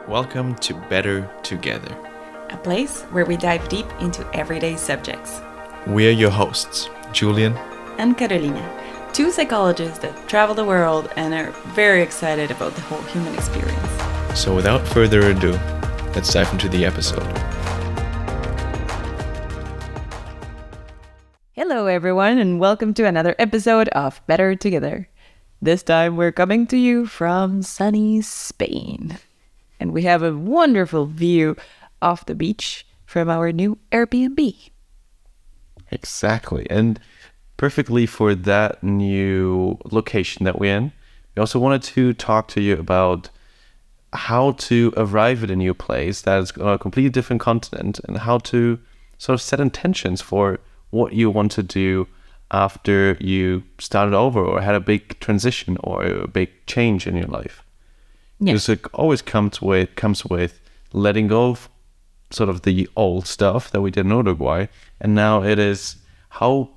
Welcome to Better Together. A place where we dive deep into everyday subjects. We are your hosts, Julian and Carolina, two psychologists that travel the world and are very excited about the whole human experience. So without further ado, let's dive into the episode. Hello everyone and welcome to another episode of Better Together. This time we're coming to you from sunny Spain. And we have a wonderful view of the beach from our new Airbnb. Exactly. And perfectly for that new location that we're in, we also wanted to talk to you about how to arrive at a new place that is on a completely different continent and how to sort of set intentions for what you want to do after you started over or had a big transition or a big change in your life. Yeah. Because it always comes with letting go of sort of the old stuff that we did in Uruguay, and now it is how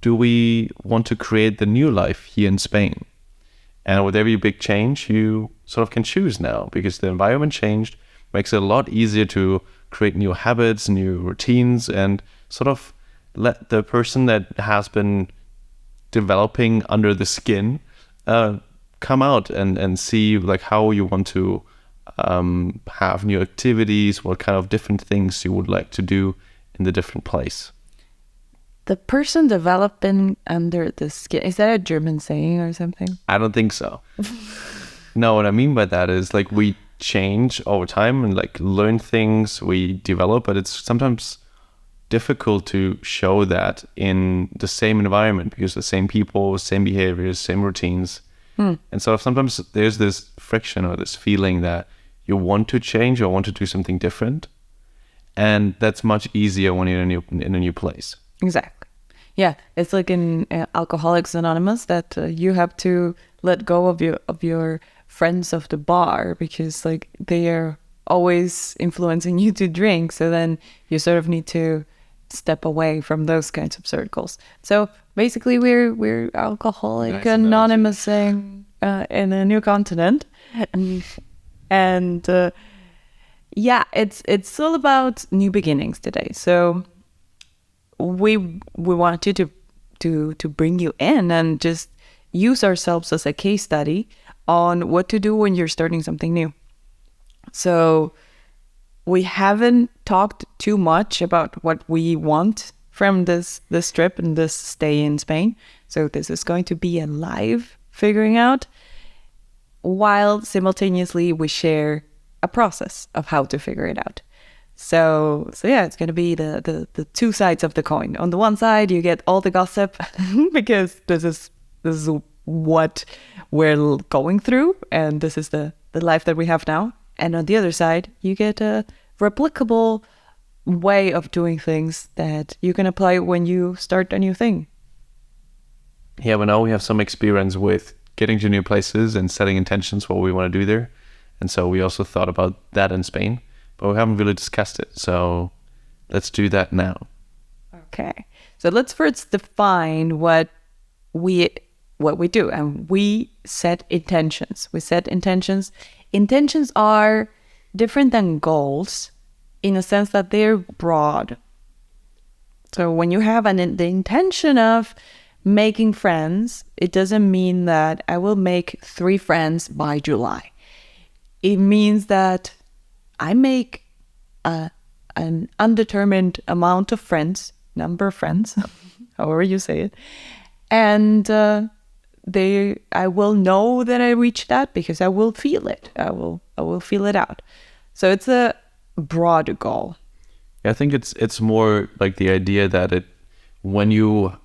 do we want to create the new life here in Spain? And with every big change, you sort of can choose now because the environment changed, makes it a lot easier to create new habits, new routines, and sort of let the person that has been developing under the skin come out and see like how you want to have new activities, what kind of different things you would like to do in the different place. The person developing under the skin, is that a German saying or something? I don't think so. No, what I mean by that is like we change over time and like learn things, we develop, but it's sometimes difficult to show that in the same environment because the same people, same behaviors, same routines. And so sometimes there's this friction or this feeling that you want to change or want to do something different. And that's much easier when you're in a new place. Exactly. Yeah, it's like in Alcoholics Anonymous that you have to let go of your friends of the bar because like they are always influencing you to drink. So then you sort of need to step away from those kinds of circles. So basically, we're Alcoholic Anonymous in a new continent, and yeah, it's all about new beginnings today. So we wanted to bring you in and just use ourselves as a case study on what to do when you're starting something new. So we haven't talked too much about what we want from this trip and this stay in Spain. So this is going to be a live figuring out, while simultaneously we share a process of how to figure it out. So yeah, it's going to be the two sides of the coin. On the one side, you get all the gossip because this is what we're going through, and this is the life that we have now. And on the other side, you get a replicable way of doing things that you can apply when you start a new thing. Yeah, but now we have some experience with getting to new places and setting intentions what we want to do there. And so we also thought about that in Spain, but we haven't really discussed it. So let's do that now. Okay. So let's first define what we do. And we set intentions. Intentions are different than goals in a sense that they're broad. So when you have the intention of making friends, it doesn't mean that I will make 3 friends by July. It means that I make an undetermined amount of friends, number of friends, however you say it, and I will know that I reached that because I will feel it. I will feel it out. So it's a broad goal. I think it's more like the idea that when you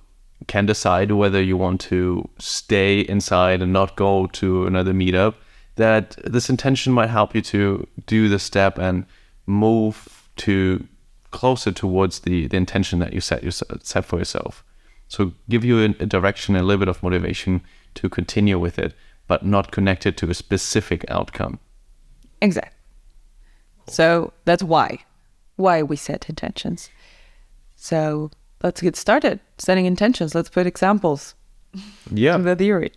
can decide whether you want to stay inside and not go to another meetup, that this intention might help you to do the step and move to closer towards the intention that you set for yourself. So give you a direction, a little bit of motivation to continue with it, but not connected to a specific outcome. Exactly. So that's why we set intentions. So let's get started setting intentions. Let's put examples. Yeah. To the theory.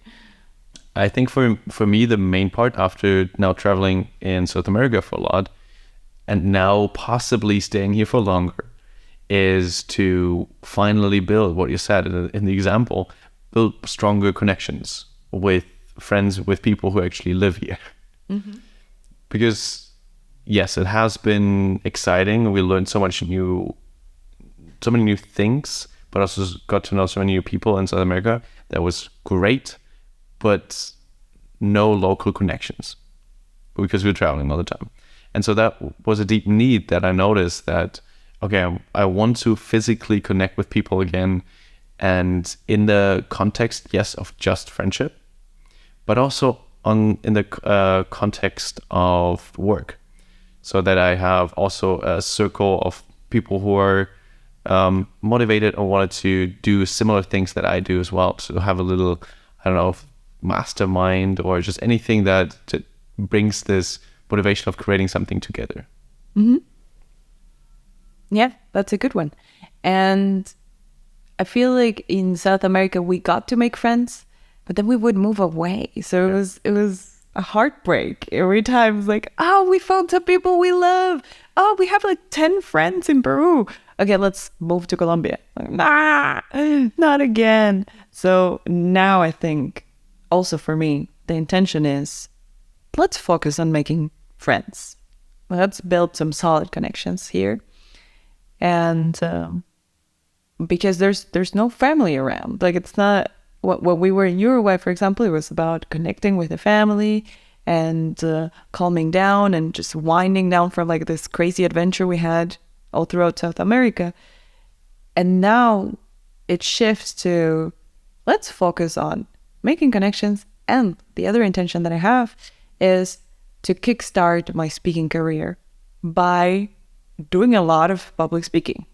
I think for me, the main part after now traveling in South America for a lot and now possibly staying here for longer is to finally build what you said in the example, build stronger connections with friends, with people who actually live here. Mm-hmm. Because yes, it has been exciting. We learned so many new things, but also got to know so many new people in South America. That was great, but no local connections because we were traveling all the time. And so that was a deep need that I noticed that, okay, I want to physically connect with people again. And in the context, yes, of just friendship, but also in the context of work. So that I have also a circle of people who are motivated or wanted to do similar things that I do as well. To have a little, I don't know, mastermind or just anything that brings this motivation of creating something together. Mm-hmm. Yeah, that's a good one. And I feel like in South America, we got to make friends, but then we would move away. So it was a heartbreak every time. It's like, oh, we found some people we love. Oh, we have like 10 friends in Peru. Okay, let's move to Colombia. Like, nah, not again. So now I think also for me, the intention is let's focus on making friends. Let's build some solid connections here. And because there's no family around. Like it's not, when we were in Uruguay, for example, it was about connecting with the family and calming down and just winding down from like this crazy adventure we had all throughout South America. And now it shifts to let's focus on making connections. And the other intention that I have is to kickstart my speaking career by doing a lot of public speaking.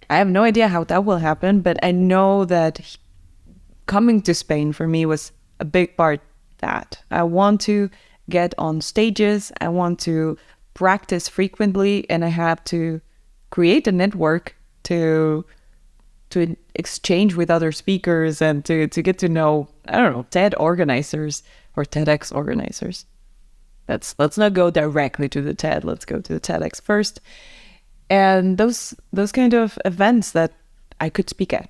I have no idea how that will happen, but I know that coming to Spain for me was a big part of that. I want to get on stages. I want to practice frequently, and I have to create a network to exchange with other speakers and to get to know, I don't know, TED organizers or TEDx organizers. Let's not go directly to the TED. Let's go to the TEDx first. And those kind of events that I could speak at.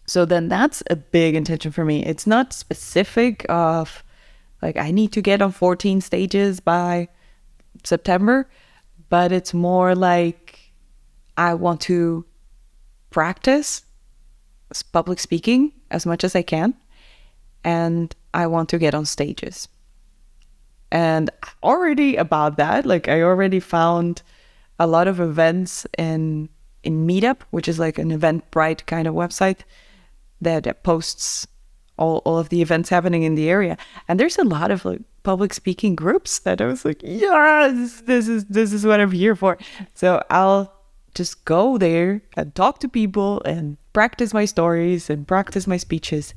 So then that's a big intention for me. It's not specific of like I need to get on 14 stages by September, but it's more like I want to practice public speaking as much as I can, and I want to get on stages. And already about that, like I already found a lot of events in Meetup, which is like an Eventbrite kind of website that posts all of the events happening in the area. And there's a lot of like public speaking groups that I was like, yes, this is what I'm here for. So I'll just go there and talk to people and practice my stories and practice my speeches.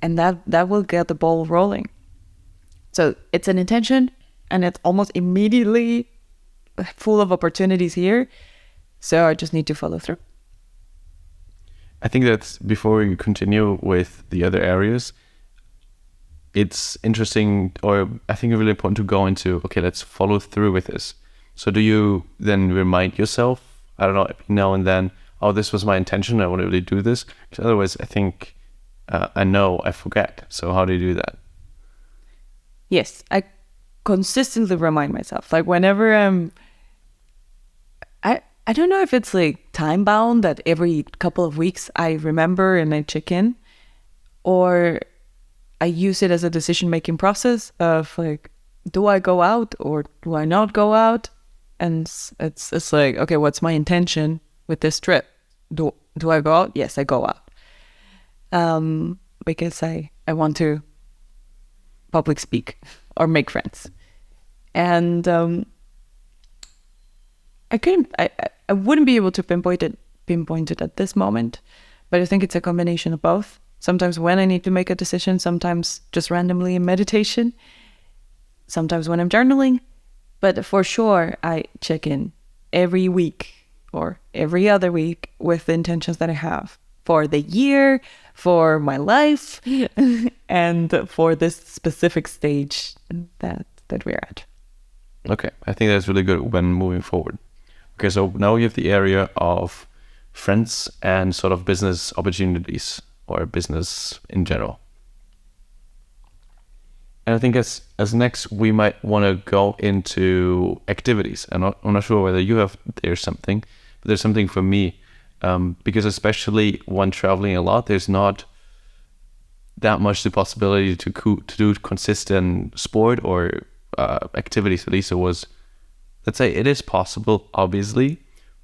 And that will get the ball rolling. So it's an intention, and it's almost immediately full of opportunities here. So I just need to follow through. I think that before we continue with the other areas, it's interesting, or I think it's really important to go into, okay, let's follow through with this. So do you then remind yourself, I don't know, now and then, oh, this was my intention, I want to really do this? Because otherwise I think I forget. So how do you do that? Yes, I consistently remind myself. Like whenever I don't know if it's like time bound that every couple of weeks I remember and I check in, or I use it as a decision-making process of like, do I go out or do I not go out? And it's like, okay, what's my intention with this trip? Do I go out? Yes, I go out. Because I want to public speak or make friends. And I wouldn't be able to pinpoint it at this moment, but I think it's a combination of both. Sometimes when I need to make a decision, sometimes just randomly in meditation, sometimes when I'm journaling, but for sure I check in every week or every other week with the intentions that I have for the year, for my life, and for this specific stage that we're at. Okay, I think that's really good when moving forward. Okay, so now you have the area of friends and sort of business opportunities or business in general. And I think as next, we might want to go into activities. And I'm not sure whether there's something, but there's something for me. Because especially when traveling a lot, there's not that much the possibility to do consistent sport or activities. At least it was, let's say it is possible, obviously,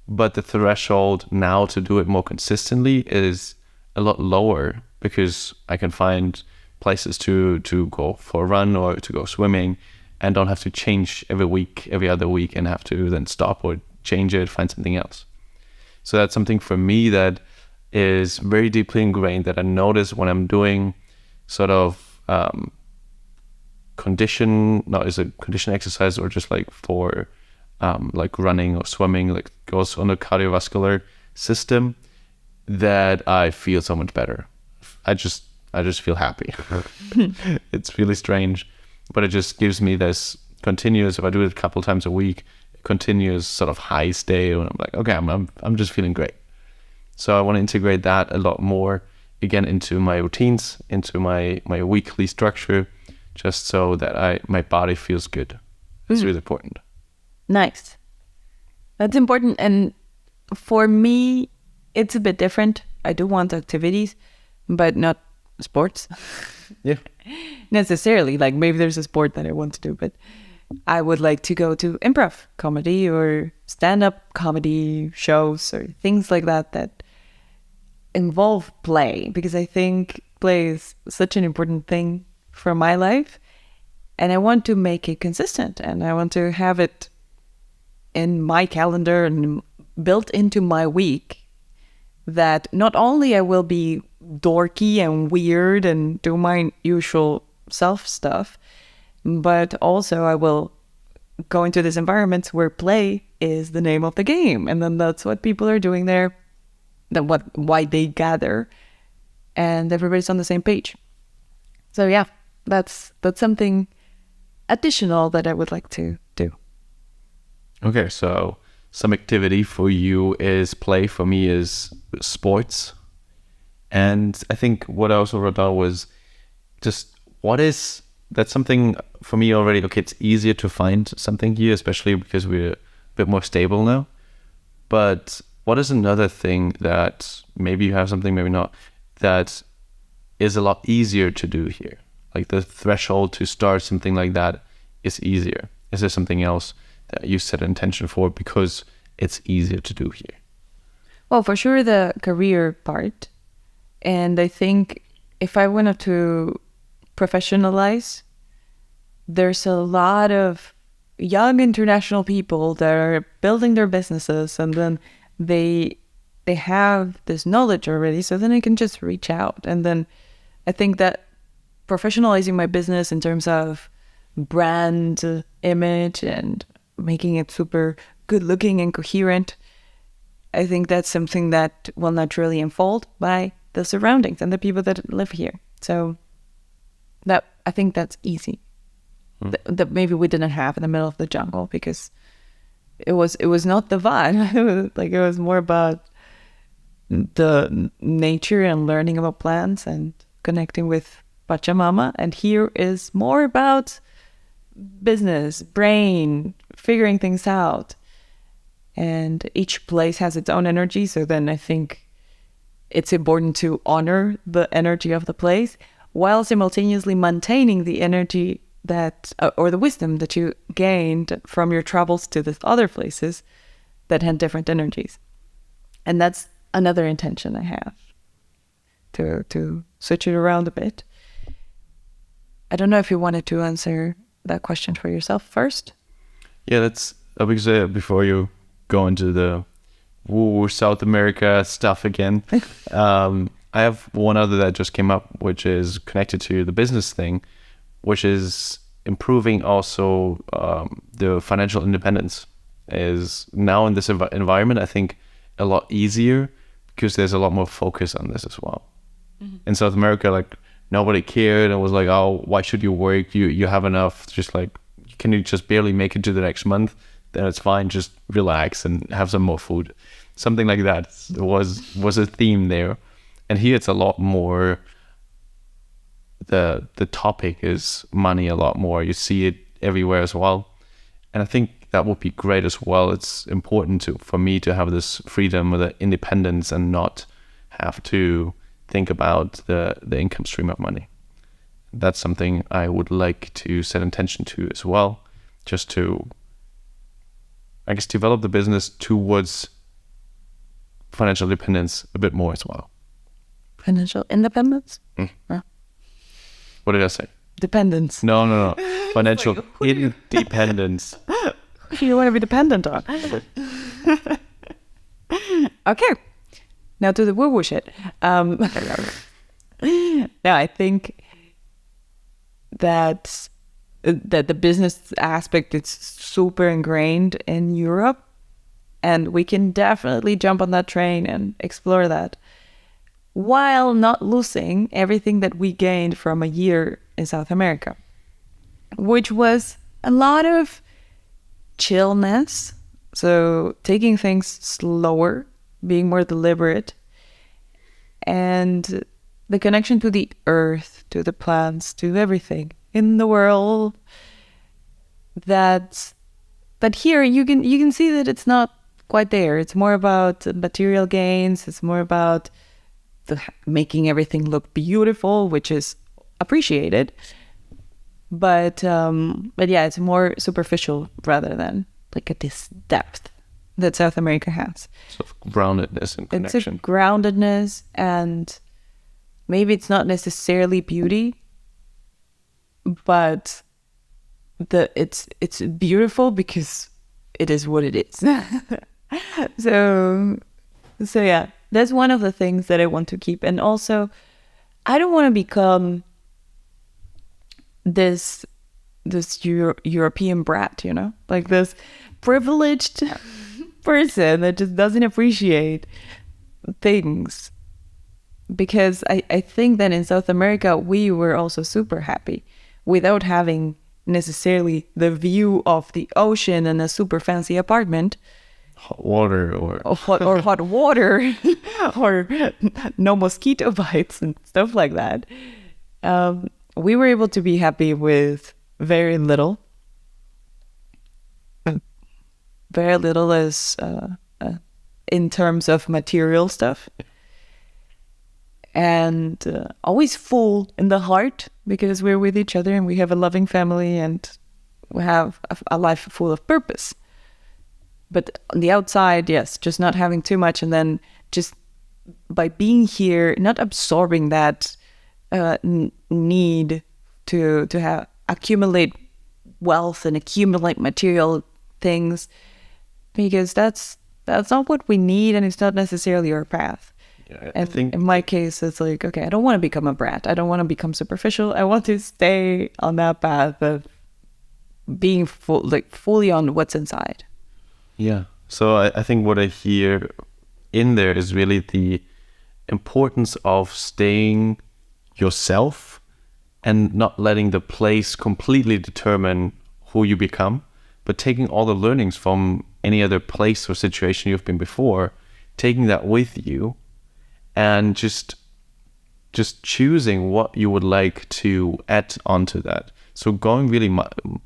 but the threshold now to do it more consistently is a lot lower because I can find places to go for a run or to go swimming and don't have to change every week, every other week, and have to then stop or change it, find something else. So that's something for me that is very deeply ingrained that I notice when I'm doing sort of condition exercise or just like for like running or swimming, like goes on the cardiovascular system, that I feel so much better. I just feel happy. It's really strange, but it just gives me this continuous, if I do it a couple times a week, continuous sort of high stay when I'm like, okay, I'm just feeling great. So I want to integrate that a lot more again into my routines, into my weekly structure, just so that my body feels good. It's really important. Nice. That's important. And for me, it's a bit different. I do want activities, but not sports. Yeah. Necessarily. Like maybe there's a sport that I want to do, but I would like to go to improv comedy or stand-up comedy shows or things like that involve play, because I think play is such an important thing for my life, and I want to make it consistent, and I want to have it in my calendar and built into my week, that not only I will be dorky and weird and do my usual self stuff, but also I will go into this environment where play is the name of the game, and then that's what people are doing there, why they gather, and everybody's on the same page. So yeah, that's something additional that I would like to do. Okay, so some activity for you is play. For me is sports. And I think what I also wrote down was just that's something for me already. Okay, it's easier to find something here, especially because we're a bit more stable now. But what is another thing that maybe you have something, maybe not, that is a lot easier to do here? Like the threshold to start something like that is easier. Is there something else that you set an intention for because it's easier to do here? Well, for sure the career part. And I think if I wanted to professionalize, there's a lot of young international people that are building their businesses, and then they have this knowledge already, so then I can just reach out. And then I think that professionalizing my business in terms of brand image and making it super good looking and coherent, I think that's something that will naturally unfold by the surroundings and the people that live here. So that I think that's easy. That maybe we didn't have in the middle of the jungle, because it was not the vibe. It was more about the nature and learning about plants and connecting with Pachamama. And here is more about business, brain, figuring things out. And each place has its own energy. So then I think it's important to honor the energy of the place while simultaneously maintaining the energy that, or the wisdom that you gained from your travels to these other places that had different energies. And that's another intention I have, to switch it around a bit. I don't know if you wanted to answer that question for yourself first. Yeah, that's because before you go into the South America stuff again, I have one other that just came up, which is connected to the business thing, which is improving also the financial independence is now in this environment, I think, a lot easier because there's a lot more focus on this as well. In South America, like nobody cared and was like, oh, why should you work? You have enough. Just like, can you just barely make it to the next month? Then it's fine. Just relax and have some more food. Something like that was a theme there. And here it's a lot more, the topic is money a lot more. You see it everywhere as well. And I think that would be great as well. It's important for me to have this freedom or the independence and not have to think about the income stream of money. That's something I would like to set intention to as well, just to, I guess, develop the business towards financial independence a bit more as well. Financial independence? What did I say? Dependence. No. Financial independence. Who you want to be dependent on? Okay. Now to the woo-woo shit. Now I think that the business aspect is super ingrained in Europe, and we can definitely jump on that train and explore that, while not losing everything that we gained from a year in South America, which was a lot of chillness. So taking things slower, being more deliberate, and the connection to the earth, to the plants, to everything in the world. But here you can see that it's not quite there. It's more about material gains. It's more about making everything look beautiful, which is appreciated. But yeah, it's more superficial rather than like this depth that South America has. Sort of groundedness and connection. It's a groundedness, and maybe it's not necessarily beauty, but it's beautiful because it is what it is. So yeah, that's one of the things that I want to keep. And also, I don't want to become this European brat, like this privileged person that just doesn't appreciate things. Because I think that in South America, we were also super happy without having necessarily the view of the ocean and a super fancy apartment. Hot water or hot water or no mosquito bites and stuff like that. We were able to be happy with very little. Very little as in terms of material stuff. And always full in the heart because we're with each other and we have a loving family and we have a life full of purpose. But on the outside, yes, just not having too much, and then just by being here, not absorbing that need to have accumulate wealth and accumulate material things, because that's not what we need, and it's not necessarily our path. Yeah, I think in my case, it's like, okay, I don't want to become a brat. I don't want to become superficial. I want to stay on that path of being fully on what's inside. Yeah. So I think what I hear in there is really the importance of staying yourself and not letting the place completely determine who you become, but taking all the learnings from any other place or situation you've been before, taking that with you, and just choosing what you would like to add onto that. So going really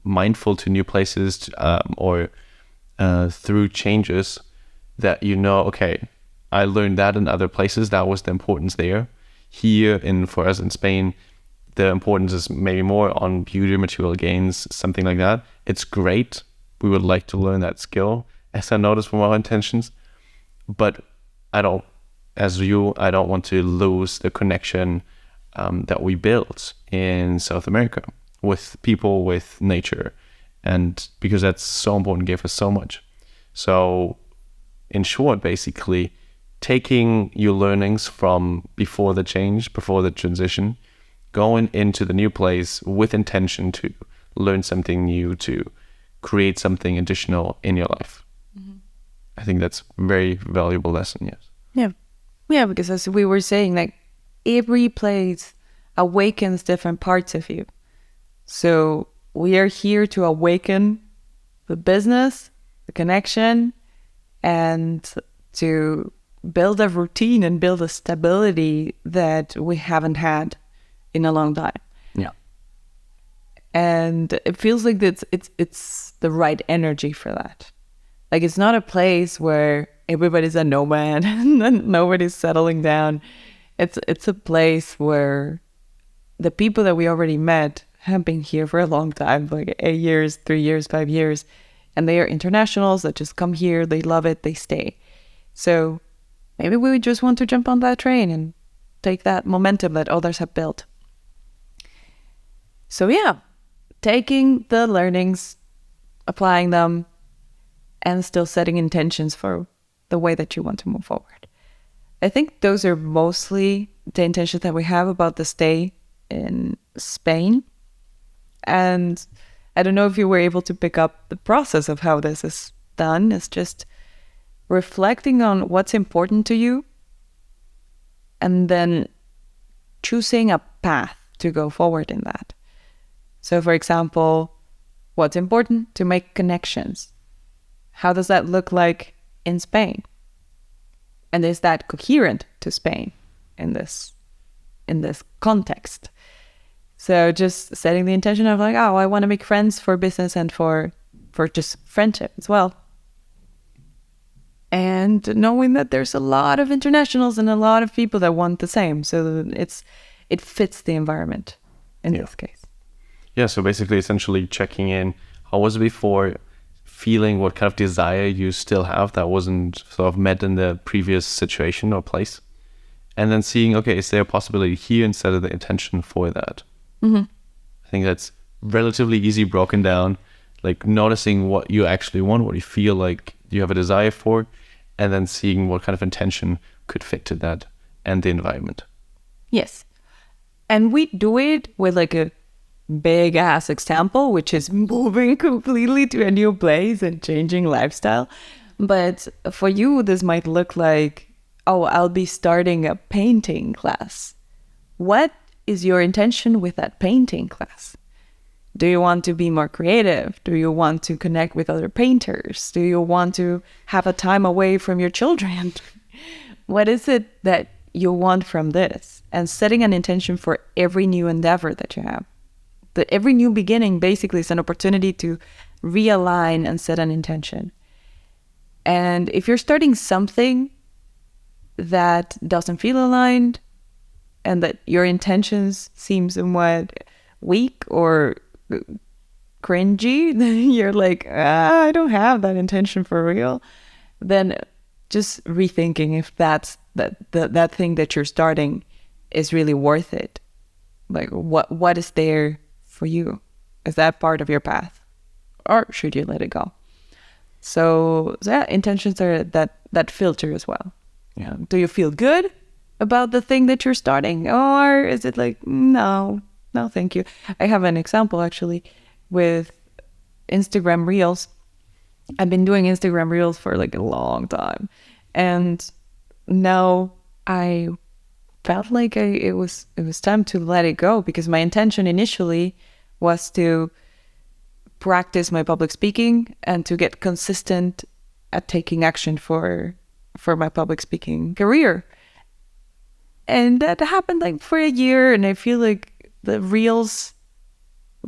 mindful to new places or through changes that okay, I learned that in other places, that was the importance there. Here for us in Spain, the importance is maybe more on beauty, material gains, something like that. It's great. We would like to learn that skill, as I noticed from our intentions. But I don't want to lose the connection that we built in South America with people, with nature, and because that's so important, gave us so much. So in short, basically, taking your learnings from before the change, before the transition, going into the new place with intention to learn something new, to create something additional in your life. Mm-hmm. I think that's a very valuable lesson, yes. Yeah. Yeah, because as we were saying, like every place awakens different parts of you. So we are here to awaken the business, the connection, and to build a routine and build a stability that we haven't had in a long time. Yeah. And it feels like it's the right energy for that. Like it's not a place where everybody's a nomad and nobody's settling down. It's a place where the people that we already met have been here for a long time, like 8 years, 3 years, 5 years, and they are internationals that just come here, they love it, they stay. So maybe we just want to jump on that train and take that momentum that others have built. So yeah, taking the learnings, applying them, and still setting intentions for the way that you want to move forward. I think those are mostly the intentions that we have about the stay in Spain. And I don't know if you were able to pick up the process of how this is done. It's just reflecting on what's important to you and then choosing a path to go forward in that. So for example, what's important? To make connections. How does that look like in Spain? And is that coherent to Spain in this context? So just setting the intention of like, oh, I want to make friends for business and for just friendship as well. And knowing that there's a lot of internationals and a lot of people that want the same. So it fits the environment in this case. Yeah, so basically essentially checking in, how was it before, feeling what kind of desire you still have that wasn't sort of met in the previous situation or place. And then seeing, okay, is there a possibility here instead of the intention for that? Mm-hmm. I think that's relatively easy broken down, like noticing what you actually want, what you feel like you have a desire for, and then seeing what kind of intention could fit to that and the environment. Yes. And we do it with like a big ass example, which is moving completely to a new place and changing lifestyle. But for you, this might look like, oh, I'll be starting a painting class. What is your intention with that painting class? Do you want to be more creative? Do you want to connect with other painters? Do you want to have a time away from your children? What is it that you want from this? And setting an intention for every new endeavor that you have. That every new beginning basically is an opportunity to realign and set an intention. And if you're starting something that doesn't feel aligned and that your intentions seem somewhat weak or cringy, then you're like, I don't have that intention for real, then just rethinking if that's that thing that you're starting is really worth it. Like what is there for you? Is that part of your path? Or should you let it go? So yeah, intentions are that filter as well. Yeah. Do you feel good about the thing that you're starting? Or is it like, no, thank you. I have an example actually with Instagram Reels. I've been doing Instagram Reels for like a long time. And now I felt like it was time to let it go, because my intention initially was to practice my public speaking and to get consistent at taking action for my public speaking career. And that happened like for a year, and I feel like the reels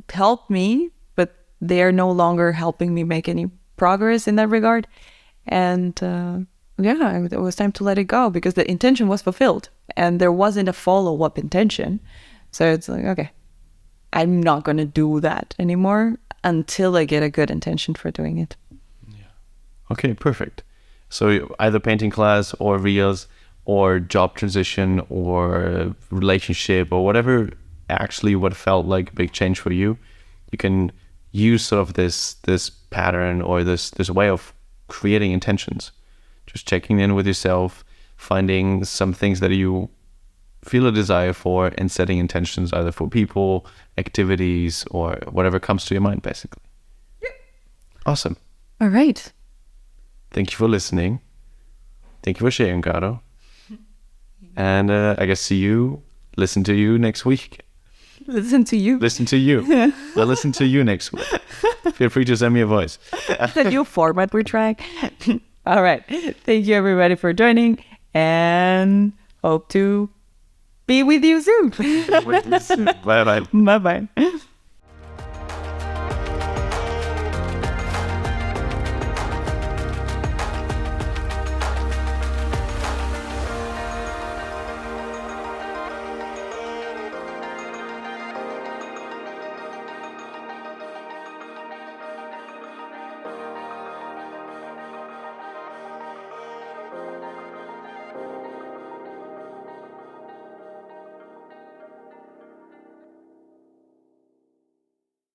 helped me, but they are no longer helping me make any progress in that regard. And it was time to let it go, because the intention was fulfilled and there wasn't a follow-up intention. So it's like, okay, I'm not going to do that anymore until I get a good intention for doing it. Yeah. Okay, perfect. So either painting class or reels or job transition or relationship or whatever, actually what felt like a big change for you, you can use sort of this pattern or this way of creating intentions. Just checking in with yourself, finding some things that you feel a desire for, and setting intentions either for people, activities, or whatever comes to your mind, basically. Yeah. Awesome. All right. Thank you for listening. Thank you for sharing, Caro. And I guess listen to you next week. Listen to you. Listen to you. I'll listen to you next week. Feel free to send me a voice. It's a new format we're trying. All right. Thank you, everybody, for joining. And hope to be with you soon. Bye-bye. Bye-bye.